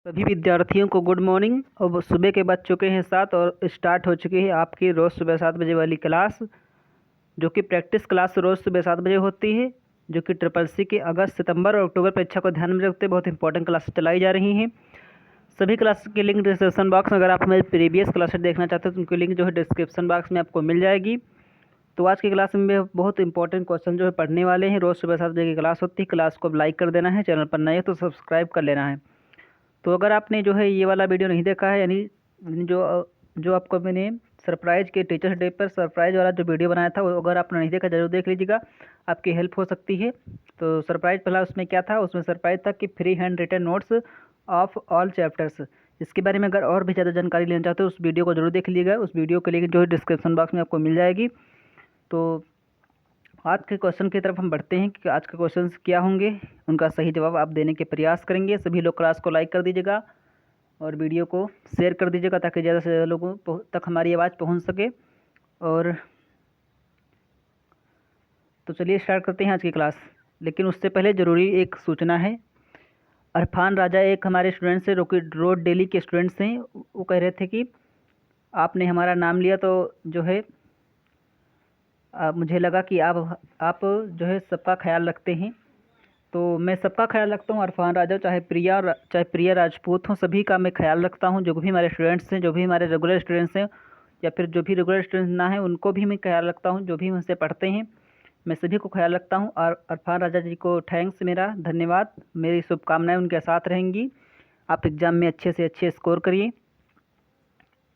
सभी विद्यार्थियों को गुड मॉर्निंग। अब सुबह के बज चुके हैं 7 और स्टार्ट हो चुकी है आपकी रोज़ सुबह 7 बजे वाली क्लास, जो कि प्रैक्टिस क्लास रोज़ सुबह 7 बजे होती है, जो कि ट्रिपल सी के अगस्त, सितंबर और अक्टूबर परीक्षा को ध्यान में रखते हुए बहुत इंपॉर्टेंट क्लासेस चलाई जा रही हैं। सभी क्लास की लिंक डिस्क्रिप्शन बॉक्स में, अगर आप हमारी प्रीवियस क्लासेस देखना चाहते हो तो उनकी लिंक जो है डिस्क्रिप्शन बॉक्स में आपको मिल जाएगी। तो आज की क्लास में बहुत इंपॉर्टेंट क्वेश्चन जो है पढ़ने वाले हैं। रोज़ सुबह 7 बजे की क्लास होती है। क्लास को लाइक कर देना है, चैनल पर नए हो तो सब्सक्राइब कर लेना है। तो अगर आपने जो है ये वाला वीडियो नहीं देखा है, यानी जो आपको मैंने सरप्राइज़ के टीचर्स डे पर सरप्राइज़ वाला जो वीडियो बनाया था, वो अगर आपने नहीं देखा ज़रूर देख लीजिएगा, आपकी हेल्प हो सकती है। तो सरप्राइज़ पहला उसमें क्या था, उसमें सरप्राइज़ था कि free hand written notes of all chapters. इसके बारे में अगर और भी ज़्यादा जानकारी लेना चाहते हो उस वीडियो को जरूर देख लीजिएगा। उस वीडियो के लिंक जो है डिस्क्रिप्शन बॉक्स में आपको मिल जाएगी। तो आज के क्वेश्चन की तरफ हम बढ़ते हैं कि आज के क्वेश्चन क्या होंगे, उनका सही जवाब आप देने के प्रयास करेंगे। सभी लोग क्लास को लाइक कर दीजिएगा और वीडियो को शेयर कर दीजिएगा ताकि ज़्यादा से ज़्यादा लोगों तक हमारी आवाज़ पहुंच सके। और तो चलिए स्टार्ट करते हैं आज की क्लास। लेकिन उससे पहले ज़रूरी एक सूचना है। अरफान राजा एक हमारे स्टूडेंट्स हैं, रोड डेली के स्टूडेंट्स हैं। वो कह रहे थे कि आपने हमारा नाम लिया तो जो है मुझे लगा कि आप जो है सबका ख्याल रखते हैं। तो मैं सबका ख्याल रखता हूँ। अरफान राजा चाहे प्रिया राजपूत हों, सभी का मैं ख्याल रखता हूँ। जो भी हमारे स्टूडेंट्स हैं, जो भी हमारे रेगुलर स्टूडेंट्स हैं या फिर जो भी रेगुलर स्टूडेंट्स ना हैं, उनको भी मैं ख्याल रखता हूँ। जो भी मुझसे पढ़ते हैं मैं सभी को ख्याल रखता हूँ। और अरफान राजा जी को थैंक्स, मेरा धन्यवाद। मेरी शुभकामनाएँ उनके साथ रहेंगी। आप एग्ज़ाम में अच्छे से अच्छे स्कोर करिए।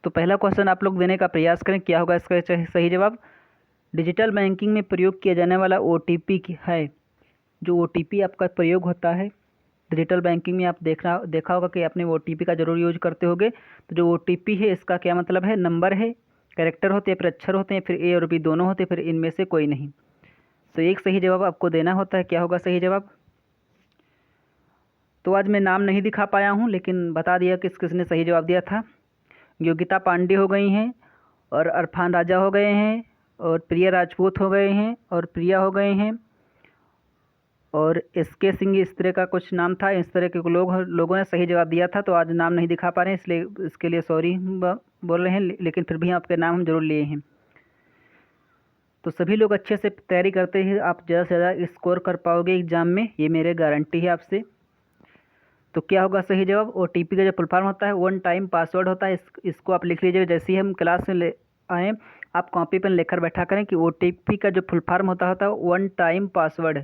तो पहला क्वेश्चन आप लोग देने का प्रयास करें, क्या होगा इसका सही जवाब। डिजिटल बैंकिंग में प्रयोग किया जाने वाला OTP है। जो OTP आपका प्रयोग होता है डिजिटल बैंकिंग में, आप देखा होगा कि आपने OTP का जरूर यूज करते होगे। तो जो OTP है इसका क्या मतलब है, नंबर है, कैरेक्टर होते हैं, फिर अक्षर होते हैं, फिर A और B दोनों होते हैं, फिर इनमें से कोई नहीं। तो एक सही जवाब आपको देना होता है। क्या होगा सही जवाब। तो आज मैं नाम नहीं दिखा पाया हूँ, लेकिन बता दिया किसने सही जवाब दिया था। योगिता पांडे हो गई हैं, और अरफान राजा हो गए हैं, और प्रिया राजपूत हो गए हैं, और प्रिया हो गए हैं, और SK सिंह, इस तरह का कुछ नाम था। इस तरह के लोगों ने सही जवाब दिया था। तो आज नाम नहीं दिखा पा रहे हैं, इसलिए इसके लिए सॉरी बोल रहे हैं, लेकिन फिर भी आपके नाम हम जरूर लिए हैं। तो सभी लोग अच्छे से तैयारी करते हैं, आप ज़्यादा से ज़्यादा स्कोर कर पाओगे एग्ज़ाम में, ये मेरे गारंटी है आपसे। तो क्या होगा सही जवाब। OTP का जो फुल फॉर्म होता है वन टाइम पासवर्ड होता है। इसको आप लिख लीजिएगा। जैसे ही हम क्लास में ले आएँ, आप कॉपी पेन लेकर बैठा करें कि OTP का जो फुल फॉर्म होता है वन टाइम पासवर्ड।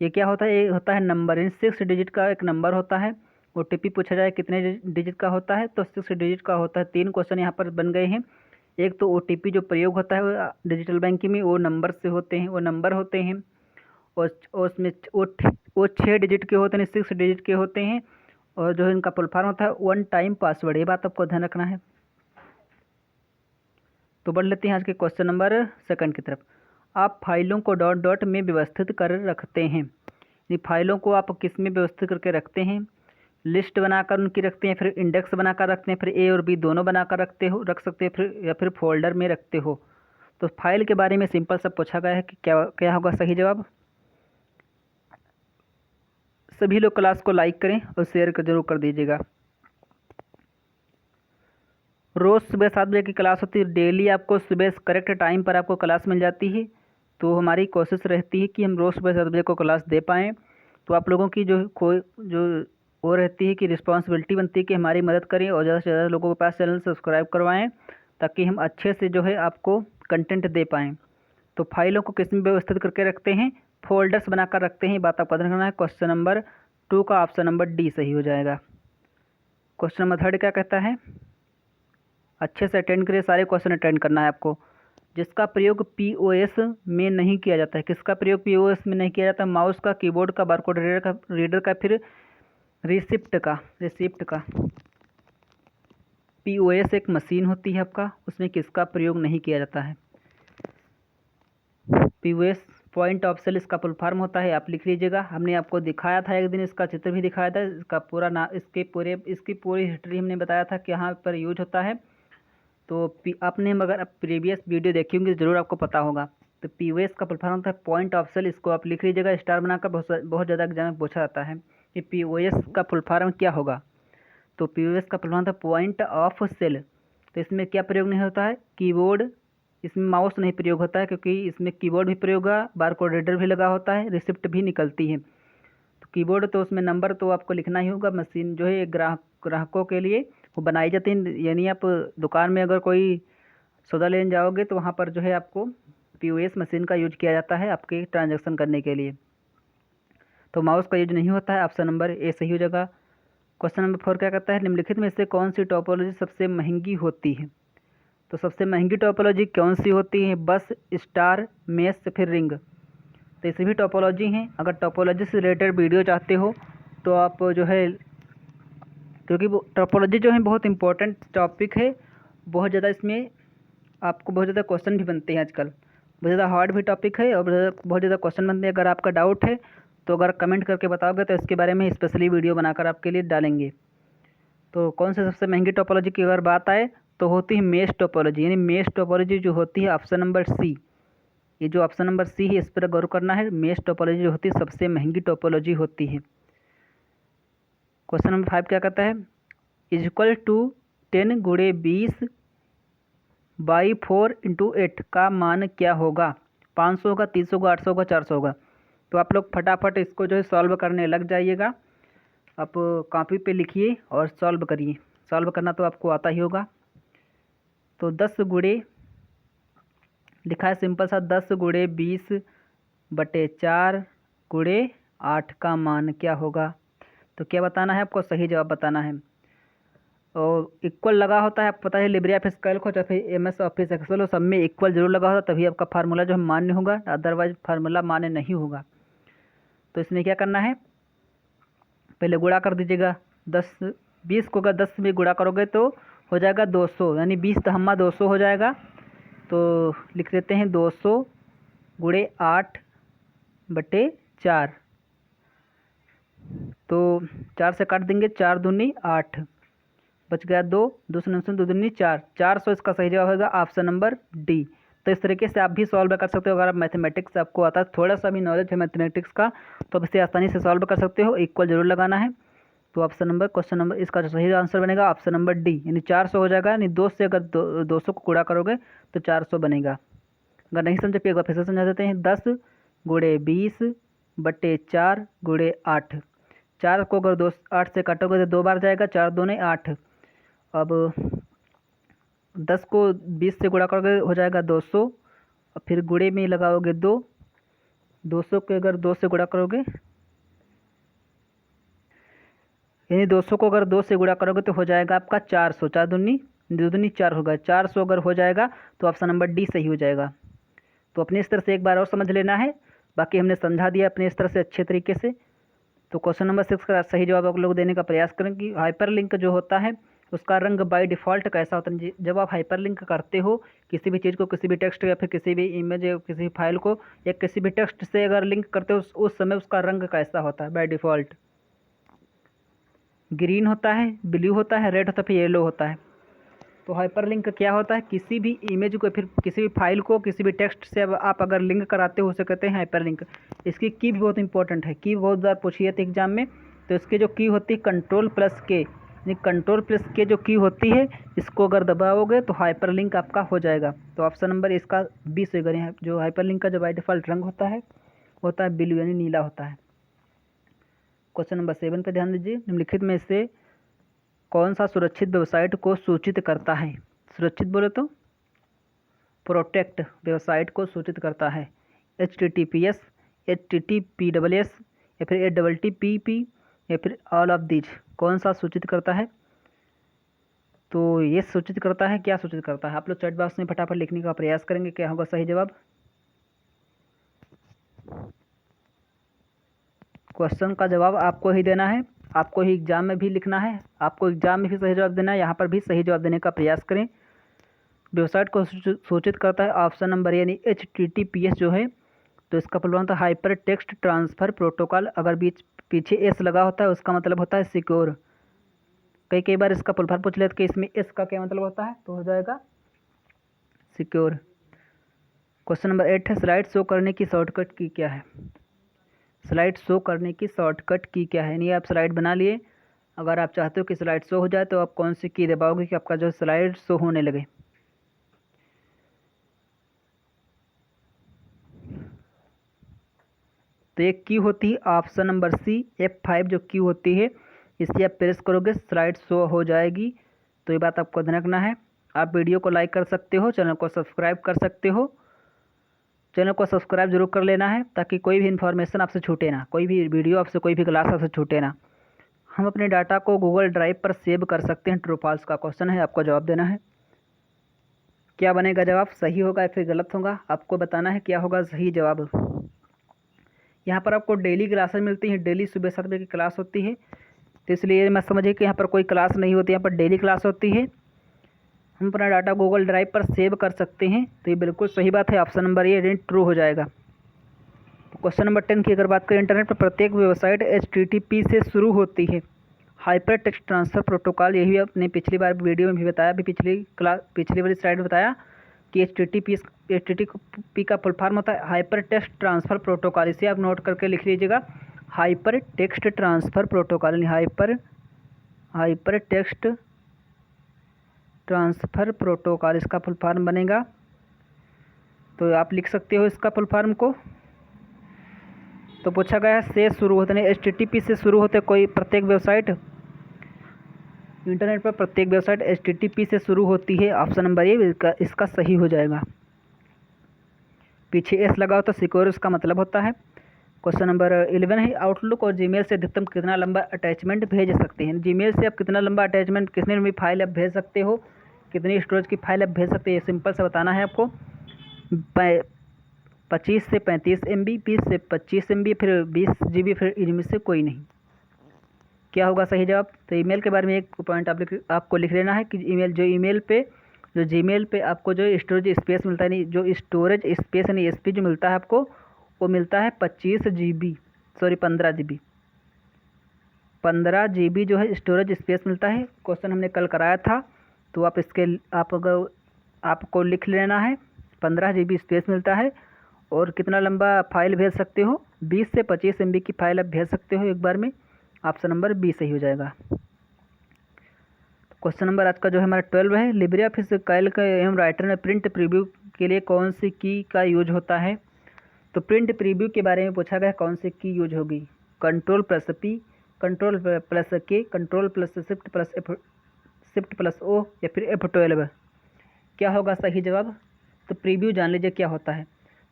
ये क्या होता है, ये होता है नंबर, इन 6 डिजिट का एक नंबर होता है। OTP पूछा जाए कितने डिजिट का होता है, तो 6 डिजिट का होता है। 3 क्वेश्चन यहाँ पर बन गए हैं। एक तो OTP जो प्रयोग होता है वो डिजिटल बैंकिंग में, वो नंबर से होते हैं, वो नंबर होते हैं। और उसमें वो 6 डिजिट के होते हैं, 6 डिजिट के होते हैं। और जो इनका फुल फॉर्म होता है वन टाइम पासवर्ड। ये बात आपको ध्यान रखना है। तो बढ़ लेते हैं आज के क्वेश्चन नंबर 2 की तरफ। आप फाइलों को डॉट डॉट में व्यवस्थित कर रखते हैं। ये फाइलों को आप किस में व्यवस्थित करके रखते हैं, लिस्ट बनाकर उनकी रखते हैं, फिर इंडेक्स बनाकर रखते हैं, फिर A और B दोनों बनाकर रख सकते हैं, फिर या फिर फोल्डर में रखते हो। तो फाइल के बारे में सिंपल सा पूछा गया है कि क्या क्या होगा सही जवाब। सभी लोग क्लास को लाइक करें और शेयर जरूर कर दीजिएगा। रोज़ सुबह 7 बजे की क्लास होती है। डेली आपको सुबह करेक्ट टाइम पर आपको क्लास मिल जाती है। तो हमारी कोशिश रहती है कि हम रोज़ सुबह 7 बजे को क्लास दे पाएँ। तो आप लोगों की जो वो रहती है कि रिस्पॉन्सिबिलिटी बनती है कि हमारी मदद करें और ज़्यादा से ज़्यादा लोगों के पास चैनल सब्सक्राइब करवाएं, ताकि हम अच्छे से जो है आपको कंटेंट दे पाएँ। तो फाइलों को किस में व्यवस्थित करके रखते हैं, फोल्डर्स बनाकर रखते हैं। बात आपको ध्यान रखना है। क्वेश्चन नंबर 2 का ऑप्शन नंबर D सही हो जाएगा। क्वेश्चन नंबर 3 क्या कहता है, अच्छे से अटेंड करिए, सारे क्वेश्चन अटेंड करना है आपको। जिसका प्रयोग POS में नहीं किया जाता है। किसका प्रयोग POS में नहीं किया जाता, माउस का, कीबोर्ड का, बारकोड रीडर का, फिर रिसिप्ट का। POS एक मशीन होती है आपका, उसमें किसका प्रयोग नहीं किया जाता है। POS पॉइंट ऑफ सेल इसका फुल फॉर्म होता है, आप लिख लीजिएगा। हमने आपको दिखाया था एक दिन, इसका चित्र भी दिखाया था। इसका पूरा नाम, इसकी पूरी हिस्ट्री हमने बताया था कि यहाँ पर यूज होता है। तो आपने मगर प्रीवियस वीडियो देखी होंगी ज़रूर आपको पता होगा। तो POS का फुल फॉर्म होता है पॉइंट ऑफ सेल। इसको आप लिख लीजिएगा स्टार बनाकर, बहुत ज़्यादा एग्जाम में पूछा जाता है कि POS का फुल फॉर्म क्या होगा। तो POS का फुल फॉर्म था पॉइंट ऑफ सेल। तो इसमें क्या प्रयोग नहीं होता है, कीबोर्ड, इसमें माउस नहीं प्रयोग होता है क्योंकि इसमें कीबोर्ड भी प्रयोग होगा, बारकोड रीडर भी लगा होता है, रिसिप्ट भी निकलती है। तो कीबोर्ड तो उसमें नंबर तो आपको लिखना ही होगा। मशीन जो है ग्राहकों के लिए वो बनाई जाती है, यानी आप दुकान में अगर कोई सौदा लेने जाओगे तो वहाँ पर जो है आपको POS मशीन का यूज किया जाता है आपके ट्रांजैक्शन करने के लिए। तो माउस का यूज नहीं होता है। ऑप्शन नंबर ए सही हो जाएगा। क्वेश्चन नंबर 4 क्या कहता है, निम्नलिखित में से कौन सी टोपोलॉजी सबसे महंगी होती है। तो सबसे महंगी टोपोलॉजी कौन सी होती है, बस, स्टार, मेश, फिर रिंग। तो ये सभी टोपोलॉजी हैं। अगर टोपोलॉजी से रिलेटेड वीडियो चाहते हो तो आप जो है, क्योंकि वो टोपोलॉजी जो है बहुत इंपॉर्टेंट टॉपिक है, बहुत ज़्यादा इसमें आपको बहुत ज़्यादा क्वेश्चन भी बनते हैं आजकल, बहुत ज़्यादा हार्ड भी टॉपिक है और बहुत ज़्यादा क्वेश्चन बनते हैं। अगर आपका डाउट है तो अगर कमेंट करके बताओगे तो इसके बारे में स्पेशली वीडियो बनाकर आपके लिए डालेंगे। तो कौन से सबसे महंगी टोपोलॉजी की अगर बात आए तो होती है मेश टोपोलॉजी, यानी मेश टोपोलॉजी जो होती है ऑप्शन नंबर सी, ये जो ऑप्शन नंबर सी है इस पर गौर करना है। मेश टोपोलॉजी जो होती है सबसे महंगी टोपोलॉजी होती है। क्वेश्चन नंबर 5 क्या कहता है, इजक्वल टू 10 गुणे 20 बाई 4 इंटू 8 का मान क्या होगा। 500 होगा, 300 होगा, 800 होगा, 400 होगा। तो आप लोग फटाफट इसको जो है सॉल्व करने लग जाइएगा। आप कॉपी पे लिखिए और सॉल्व करिए। सॉल्व करना तो आपको आता ही होगा। तो 10 गुणे लिखा है सिंपल सा, 10 गुणे 20 बटे 4 गुणे 8 का मान क्या होगा। तो क्या बताना है आपको, सही जवाब बताना है। और इक्वल लगा होता है, आपको पता है लिब्रे ऑफिस कैल्क हो चाहे फिर MS ऑफिस एक्सेल हो, सब में इक्वल जरूर लगा होता, तभी आपका फार्मूला जो है मान्य होगा, अदरवाइज फार्मूला मान्य नहीं होगा। तो इसमें क्या करना है, पहले गुणा कर दीजिएगा। 20 को अगर 10 में गुणा करोगे तो हो जाएगा 200, यानी 20 दहम्मा 200 हो जाएगा। तो लिख देते हैं 200 गुणे 8 बटे 4। तो 4 से काट देंगे, 4 दूनी 8, बच गया 2, 2 से 9 2 दूनी 4, 400 इसका सही जवाब होगा ऑप्शन नंबर डी। तो इस तरीके से आप भी सॉल्व कर सकते हो। अगर आप मैथमेटिक्स आपको आता है, थोड़ा सा भी नॉलेज है मैथमेटिक्स का, तो आप इसे आसानी से सॉल्व कर सकते हो। इक्वल जरूर लगाना है। तो ऑप्शन नंबर, क्वेश्चन नंबर, इसका जो सही आंसर बनेगा ऑप्शन नंबर डी, यानी 400 हो जाएगा। यानी 2 से अगर 200 को गुणा करोगे तो 400 बनेगा। अगर नहीं समझे फिर एक बार फिर से समझा देते हैं। 10 गुणे 20 बटे 4 गुणे 8। 4 को अगर 8 से काटोगे तो 2 बार जाएगा, 4 दूने 8। अब 10 को 20 से गुणा करोगे हो जाएगा 200, और फिर गुणे में लगाओगे 2, 200 को अगर 2 से गुणा करोगे, यानी 200 को अगर 2 से गुणा करोगे तो हो जाएगा आपका 400, 4 दूनी 2 दूनी 4 होगा, 400 अगर हो जाएगा तो ऑप्शन नंबर डी सही हो जाएगा। तो अपने स्तर से एक बार और समझ लेना है, बाकी हमने समझा दिया अपने स्तर से अच्छे तरीके से। तो क्वेश्चन नंबर 6 का सही जवाब आप लोग देने का प्रयास करें कि हाइपरलिंक जो होता है उसका रंग बाय डिफ़ॉल्ट कैसा होता है। जब आप हाइपरलिंक करते हो किसी भी चीज़ को, किसी भी टेक्स्ट या फिर किसी भी इमेज या किसी भी फाइल को या किसी भी टेक्स्ट से अगर लिंक करते हो उस समय उसका रंग कैसा होता है बाय डिफ़ॉल्ट। ग्रीन होता है, ब्लू होता है, रेड होता है, फिर येलो होता है। तो हाइपरलिंक क्या होता है, किसी भी इमेज को फिर किसी भी फाइल को किसी भी टेक्स्ट से अब आप अगर लिंक कराते हो उसे कहते हैं हाइपरलिंक। इसकी की भी बहुत इंपॉर्टेंट है, की बहुत बार पूछी थी एग्जाम में। तो इसकी जो की होती है Ctrl+K, यानी Ctrl+K जो की होती है, इसको अगर दबाओगे तो हाइपरलिंक आपका हो जाएगा। तो ऑप्शन नंबर इसका 20 होगा। जो हाइपरलिंक का जो बाय डिफ़ॉल्ट रंग होता है ब्लू, यानी नीला होता है। क्वेश्चन नंबर 7 पर ध्यान दीजिए, निम्नलिखित में से कौन सा सुरक्षित वेबसाइट को सूचित करता है। सुरक्षित बोले तो प्रोटेक्ट वेबसाइट को सूचित करता है। HTTPS, HTTPS या फिर HTTP या फिर ऑल ऑफ दीज, कौन सा सूचित करता है। तो ये सूचित करता है, क्या सूचित करता है, आप लोग चैट बॉक्स में फटाफट लिखने का प्रयास करेंगे, क्या होगा सही जवाब। क्वेश्चन का जवाब आपको ही देना है, आपको ही एग्जाम में भी लिखना है, आपको एग्जाम में भी सही जवाब देना है, यहाँ पर भी सही जवाब देने का प्रयास करें। वेबसाइट को सूचित करता है ऑप्शन नंबर यानी HTTPS जो है, तो इसका फुल फॉर्म था हाइपर टेक्स्ट ट्रांसफ़र प्रोटोकॉल। अगर बीच पीछे एस लगा होता है उसका मतलब होता है सिक्योर। कई बार इसका फुल फॉर्म पूछ लेते कि इसमें एस का क्या मतलब होता है, तो हो जाएगा सिक्योर। क्वेश्चन नंबर 8 है, स्लाइड शो करने की शॉर्टकट की क्या है। स्लाइड शो करने की शॉर्टकट की क्या है, यानी आप स्लाइड बना लिए, अगर आप चाहते हो कि स्लाइड शो हो जाए तो आप कौन सी की दबाओगे कि आपका जो स्लाइड शो होने लगे। तो एक की होती है ऑप्शन नंबर सी F5 जो की होती है, इसे आप प्रेस करोगे स्लाइड शो हो जाएगी। तो ये बात आपको ध्यान रखना है। आप वीडियो को लाइक कर सकते हो, चैनल को सब्सक्राइब कर सकते हो। चैनल को सब्सक्राइब जरूर कर लेना है ताकि कोई भी इन्फॉर्मेशन आपसे छूटे ना, कोई भी वीडियो आपसे, कोई भी क्लास आपसे छूटे ना। हम अपने डाटा को गूगल ड्राइव पर सेव कर सकते हैं। ट्रू फॉल्स का क्वेश्चन है, आपको जवाब देना है। क्या बनेगा जवाब, सही होगा या फिर गलत होगा, आपको बताना है क्या होगा सही जवाब। यहाँ पर आपको डेली क्लासेस मिलती हैं, डेली सुबह 7 बजे की क्लास होती है। तो इसलिए मैं समझिए कि यहाँ पर कोई क्लास नहीं होती, यहाँ पर डेली क्लास होती है। हम अपना डाटा गूगल ड्राइव पर सेव कर सकते हैं। तो ये बिल्कुल सही बात है, ऑप्शन नंबर ये ट्रू हो जाएगा। क्वेश्चन नंबर 10 की अगर बात करें, इंटरनेट पर प्रत्येक वेबसाइट HTTP से शुरू होती है। हाइपर टेक्स्ट ट्रांसफ़र प्रोटोकॉल, यही आपने पिछली बार वीडियो में भी बताया, अभी पिछली वाली स्लाइड में बताया कि HTTP का फुल फॉर्म होता है हाइपर टेक्स्ट ट्रांसफ़र प्रोटोकॉल। इसे आप नोट करके लिख लीजिएगा, हाइपर टेक्स्ट ट्रांसफ़र प्रोटोकॉल, यानी हाइपर टेक्स्ट ट्रांसफ़र प्रोटोकॉल इसका फुल फॉर्म बनेगा। तो आप लिख सकते हो इसका फुल फॉर्म को। तो पूछा गया से शुरू होते हैं, HTTP से शुरू होते कोई प्रत्येक वेबसाइट, इंटरनेट पर प्रत्येक वेबसाइट HTTP से शुरू होती है। ऑप्शन नंबर ये इसका सही हो जाएगा। पीछे एस लगाओ तो सिक्योर इसका मतलब होता है। क्वेश्चन नंबर 11 है, आउटलुक और जीमेल से अधिकतम कितना लंबा अटैचमेंट भेज सकते हैं। जीमेल से आप कितना लंबा अटैचमेंट, कितनी लंबी फाइल आप भेज सकते हो, कितनी स्टोरेज की फाइल आप भेज सकते हैं, ये सिंपल से बताना है आपको। 25 से 35 MB, 20 से 25 MB, फिर 20 GB, फिर इनमें से कोई नहीं। क्या होगा सही जवाब। तो ईमेल के बारे में एक पॉइंट आपको लिख लेना है कि जीमेल पे आपको जो स्टोरेज स्पेस मिलता है, नहीं जो स्टोरेज स्पेस यानी SP जो मिलता है आपको, वो मिलता है 15 GB। 15 GB जो है स्टोरेज स्पेस मिलता है। क्वेश्चन हमने कल कराया था, तो आपको लिख लेना है 15 GB स्पेस मिलता है। और कितना लंबा फाइल भेज सकते हो, 20 से 25 MB की फाइल आप भेज सकते हो एक बार में। ऑप्शन नंबर बी सही हो जाएगा। क्वेश्चन नंबर आज का जो है हमारा 12 है, लिब्रे ऑफिस कैल्क एवं राइटर में प्रिंट प्रीव्यू के लिए कौन सी की का यूज होता है। तो प्रिंट प्रीव्यू के बारे में पूछा गया, कौन सी की यूज होगी, Ctrl+P, Ctrl+K, Ctrl+Shift+O या फिर F12। क्या होगा सही जवाब। तो प्रीव्यू जान लीजिए क्या होता है।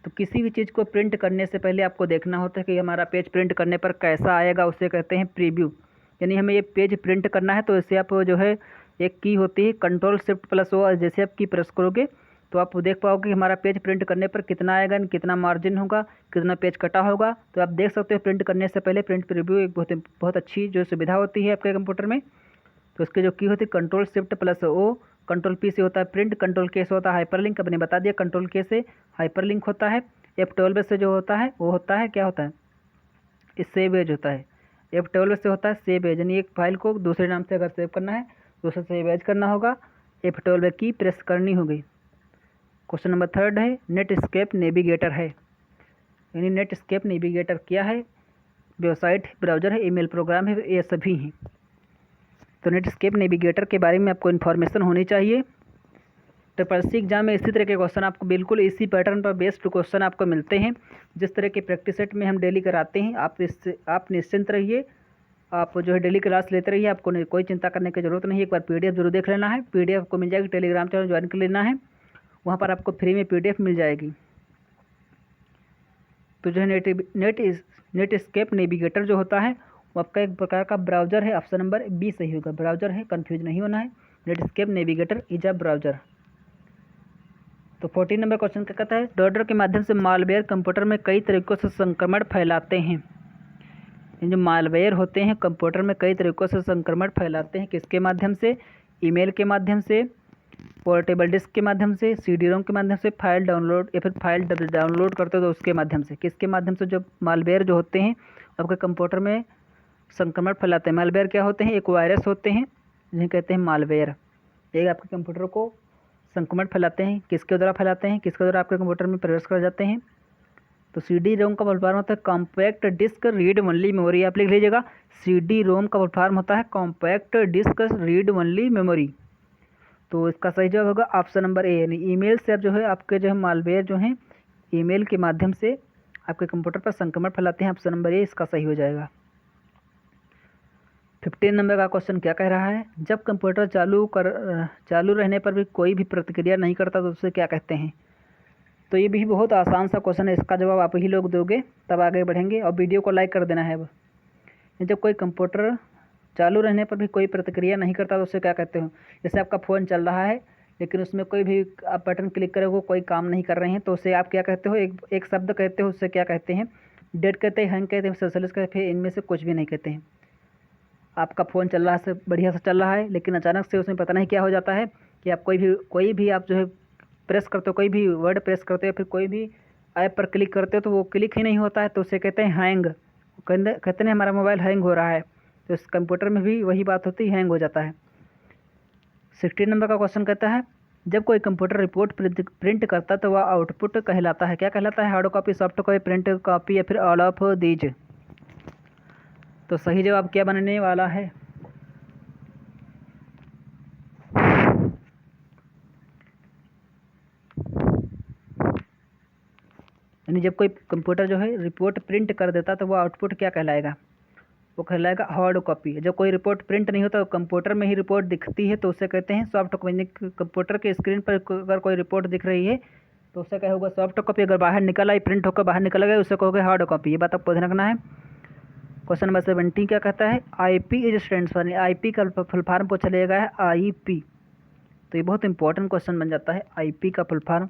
तो किसी भी चीज़ को प्रिंट करने से पहले आपको देखना होता है कि हमारा पेज प्रिंट करने पर कैसा आएगा, उसे कहते हैं प्रीव्यू। यानी हमें ये पेज प्रिंट करना है, तो इसे आप जो है एक की होती है Ctrl+Shift+O, जैसे आप की प्रेस करोगे तो आप देख पाओगे कि हमारा पेज प्रिंट करने पर कितना आएगा, कितना मार्जिन होगा, कितना पेज कटा होगा। तो आप देख सकते हो प्रिंट करने से पहले प्रिंट प्रीव्यू एक बहुत अच्छी जो सुविधा होती है आपके कंप्यूटर में। तो इसकी जो की होती है Ctrl+Shift+O, Ctrl+P से होता है प्रिंट, Ctrl+K से होता है हाइपरलिंक, अपने बता दिया Ctrl+K से हाइपरलिंक होता है। F12 से जो होता है वो होता है क्या होता है, इस सेव एज होता है। F12 से होता है सेव एज, यानी एक फाइल को दूसरे नाम से अगर सेव करना है तो उसे सेव एज करना होगा, F12 की प्रेस करनी होगी। क्वेश्चन नंबर 3 है, नेटस्केप नेविगेटर है, यानी नेटस्केप नेविगेटर क्या है, वेबसाइट, ब्राउज़र है, ईमेल प्रोग्राम है, ये सभी हैं। तो नेटस्केप नेविगेटर के बारे में आपको इन्फॉर्मेशन होनी चाहिए। ट्रिपल-सी एग्जाम में इसी तरह के क्वेश्चन आपको बिल्कुल इसी पैटर्न पर बेस्ड क्वेश्चन आपको मिलते हैं, जिस तरह के प्रैक्टिस सेट में हम डेली कराते हैं। आप निश्चिंत रहिए, आप जो है डेली क्लास लेते रहिए, आपको कोई चिंता करने की ज़रूरत नहीं है। एक बार PDF जरूर देख लेना है, PDF आपको मिल जाएगी, टेलीग्राम चैनल ज्वाइन कर लेना है, वहाँ पर आपको फ्री में PDF मिल जाएगी। तो जो है नेटस्केप नेविगेटर जो होता है वो आपका एक प्रकार का ब्राउज़र है। ऑप्शन नंबर बी सही होगा, ब्राउज़र है, कन्फ्यूज नहीं होना है। Netscape navigator is a browser. तो 14 नंबर क्वेश्चन क्या कहता है, ब्राउज़र के माध्यम से मालवेयर कंप्यूटर में कई तरीकों से संक्रमण फैलाते हैं। ये जो मालवेयर होते हैं कंप्यूटर में कई तरीकों से संक्रमण फैलाते हैं, किसके माध्यम से, ईमेल के माध्यम से, पोर्टेबल डिस्क के माध्यम से, CD-ROM के माध्यम से, फाइल डाउनलोड या फिर फाइल डाउनलोड करते हो तो उसके माध्यम से। किसके माध्यम से, जो मालवेयर जो होते हैं आपके कंप्यूटर में संक्रमण फैलाते हैं। मालवेयर क्या होते हैं, एक वायरस होते हैं जिन्हें कहते हैं मालवेयर। एक आपके कंप्यूटर को संक्रमण फैलाते हैं, किसके द्वारा फैलाते हैं, किसके द्वारा आपके कंप्यूटर में प्रवेश कर जाते हैं, तो CD रोम का फुल फॉर्म होता है compact disc read only memory. आप लिख लीजिएगा, CD रोम का फुल फॉर्म होता है compact disc read only memory. तो इसका सही जवाब होगा ऑप्शन नंबर ए, यानी ईमेल से आप जो है आपके जो है मालवेयर जो है ईमेल के माध्यम से आपके कंप्यूटर पर संक्रमण फैलाते हैं। ऑप्शन नंबर ए इसका सही हो जाएगा। 15 नंबर का क्वेश्चन क्या कह रहा है, जब कंप्यूटर चालू रहने पर भी कोई भी प्रतिक्रिया नहीं करता तो उसे क्या कहते हैं। तो ये भी बहुत आसान सा क्वेश्चन है, इसका जवाब आप ही लोग दोगे तब आगे बढ़ेंगे, और वीडियो को लाइक कर देना है। अब जब कोई कंप्यूटर चालू रहने पर भी कोई प्रतिक्रिया नहीं करता तो उसे क्या कहते हो। जैसे आपका फ़ोन चल रहा है लेकिन उसमें कोई भी आप बटन क्लिक करोगे कोई काम नहीं कर रहे हैं तो उसे आप क्या कहते हो, एक शब्द कहते हो, उससे क्या कहते हैं, डेड कहते हैं, हैंग कहते हैं, सोशलिस्ट कहते हैं, इनमें से कुछ भी नहीं कहते हैं। आपका फ़ोन चल रहा है, बढ़िया से चल रहा है, लेकिन अचानक से उसमें पता नहीं क्या हो जाता है कि आप कोई भी आप जो है प्रेस करते हो, कोई भी वर्ड प्रेस करते हो, फिर कोई भी ऐप पर क्लिक करते हो तो वो क्लिक ही नहीं होता है, तो उसे कहते हैं हैंग। कहते हैं हमारा मोबाइल हैंग हो रहा है, तो इस कंप्यूटर में भी वही बात होती है, हैंग हो जाता है। 16 नंबर का क्वेश्चन कहता है, जब कोई कंप्यूटर रिपोर्ट प्रिंट करता है तो वह आउटपुट कहलाता है, क्या कहलाता है, hard copy, soft copy, print copy या फिर ऑल ऑफ दीज। तो सही जवाब क्या बनने वाला है, यानी जब कोई कंप्यूटर जो है रिपोर्ट प्रिंट कर देता तो वो आउटपुट क्या कहलाएगा, वो कहलाएगा हार्ड कॉपी। जब कोई रिपोर्ट प्रिंट नहीं होता, कंप्यूटर में ही रिपोर्ट दिखती है तो उसे कहते हैं सॉफ्ट कॉपी। कंप्यूटर के स्क्रीन पर अगर कोई रिपोर्ट दिख रही है तो उससे क्या होगा, सॉफ्ट कॉपी। अगर बाहर निकल आई, प्रिंट होकर बाहर निकल गई, उसे कहोगे हार्ड कॉपी। ये बात आपको ध्यान रखना है। क्वेश्चन नंबर 17 क्या कहता है, IP is stands for, IP का फुल फॉर्म पूछा जाएगा है IP। तो ये बहुत इंपॉर्टेंट क्वेश्चन बन जाता है, IP का फुल फॉर्म।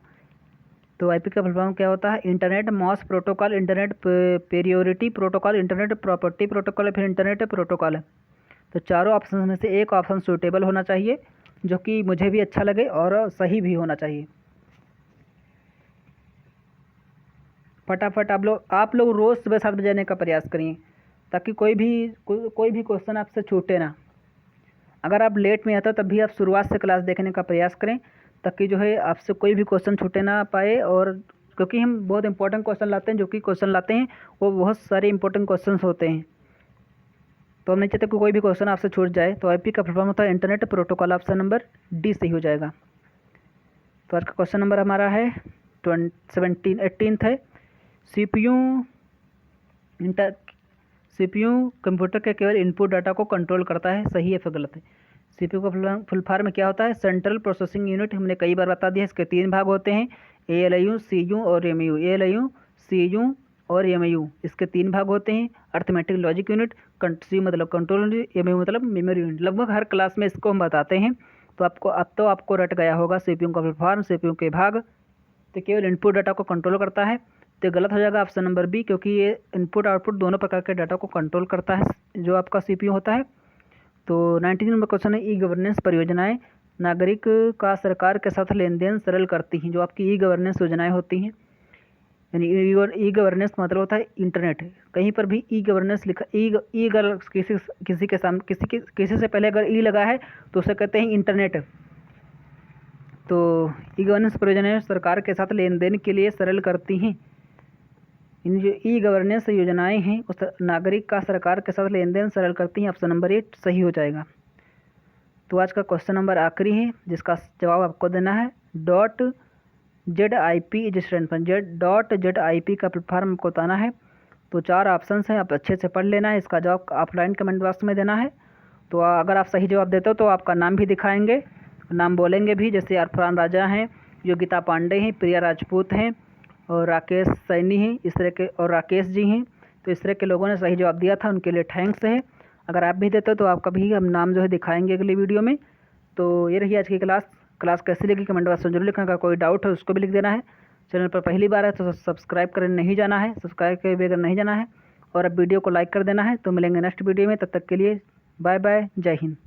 तो IP का फुल फॉर्म क्या होता है, internet moss protocol, internet priority protocol, internet property protocol या फिर इंटरनेट प्रोटोकॉल है। तो चारों ऑप्शन में से एक ऑप्शन सूटेबल होना चाहिए, जो कि मुझे भी अच्छा लगे और सही भी होना चाहिए। फटाफट आप लोग रोज़ सुबह 7 बजे आने का प्रयास करिए, ताकि कोई भी क्वेश्चन आपसे छूटे ना। अगर आप लेट में आते हो तब भी आप शुरुआत से क्लास देखने का प्रयास करें, ताकि जो है आपसे कोई भी क्वेश्चन छूटे ना पाए। और क्योंकि हम बहुत इंपॉर्टेंट क्वेश्चन लाते हैं, जो कि क्वेश्चन लाते हैं वो बहुत सारे इंपॉर्टेंट क्वेश्चन होते हैं, तो हम नहीं चाहते कि कोई भी क्वेश्चन आपसे छूट जाए। तो IP का फुल फॉर्म होता है internet protocol. Option number D सही हो जाएगा। तो आज का क्वेश्चन नंबर हमारा है 18 है, CPU कंप्यूटर के केवल इनपुट डाटा को कंट्रोल करता है, सही है फिर गलत है। CPU का फुल फॉर्म क्या होता है, सेंट्रल प्रोसेसिंग यूनिट। हमने कई बार बता दिया, इसके 3 भाग होते हैं, ALU, CU और MU। ALU, CU और MU इसके 3 भाग होते हैं। अर्थमेटिक लॉजिक यूनिट, C मतलब कंट्रोल यूनिट, MU मतलब मेमोरी यूनिट। लगभग हर क्लास में इसको हम बताते हैं, तो आपको रट गया होगा CPU का फुल फॉर्म, CPU के भाग। तो केवल इनपुट डाटा को कंट्रोल करता है, तो गलत हो जाएगा ऑप्शन नंबर बी, क्योंकि ये इनपुट आउटपुट दोनों प्रकार के डाटा को कंट्रोल करता है जो आपका CPU होता है। तो 19 नंबर क्वेश्चन है, ई गवर्नेंस परियोजनाएं नागरिक का सरकार के साथ लेन देन सरल करती हैं। जो आपकी ई गवर्नेंस योजनाएं होती हैं, यानी ई गवर्नेंस मतलब होता है इंटरनेट। कहीं पर भी ई गवर्नेंस लिखा, ई अगर किसी से पहले अगर ई लगा है तो उसे कहते हैं इंटरनेट। तो ई गवर्नेंस परियोजनाएं सरकार के साथ लेन देन के लिए सरल करती हैं। इन जो ई गवर्नेंस योजनाएं हैं उस नागरिक का सरकार के साथ लेन देन सरल करती हैं। ऑप्शन नंबर 8 सही हो जाएगा। तो आज का क्वेश्चन नंबर आखिरी है, जिसका जवाब आपको देना है .ZIP is stand for, .ZIP का प्लेटफॉर्म आपको बताना है। तो 4 ऑप्शन हैं, आप अच्छे से पढ़ लेना है। इसका जवाब ऑफलाइन कमेंट बॉक्स में देना है। तो अगर आप सही जवाब देते हो तो आपका नाम भी दिखाएंगे, नाम बोलेंगे भी, जैसे अरफान राजा हैं, योगिता पांडे हैं, प्रिया राजपूत हैं और राकेश सैनी हैं, इस तरह के, और राकेश जी हैं। तो इस तरह के लोगों ने सही जवाब दिया था, उनके लिए थैंक्स है। अगर आप भी देते हो तो आपका भी हम नाम जो है दिखाएंगे अगली वीडियो में। तो ये रही आज की क्लास कैसी लगी कमेंट बॉक्स में जरूर लिखना। अगर कोई डाउट है उसको भी लिख देना है। चैनल पर पहली बार है तो सब्सक्राइब करने नहीं जाना है, सब्सक्राइब के बगैर नहीं जाना है, और अब वीडियो को लाइक कर देना है। तो मिलेंगे नेक्स्ट वीडियो में, तब तक के लिए बाय बाय, जय हिंद।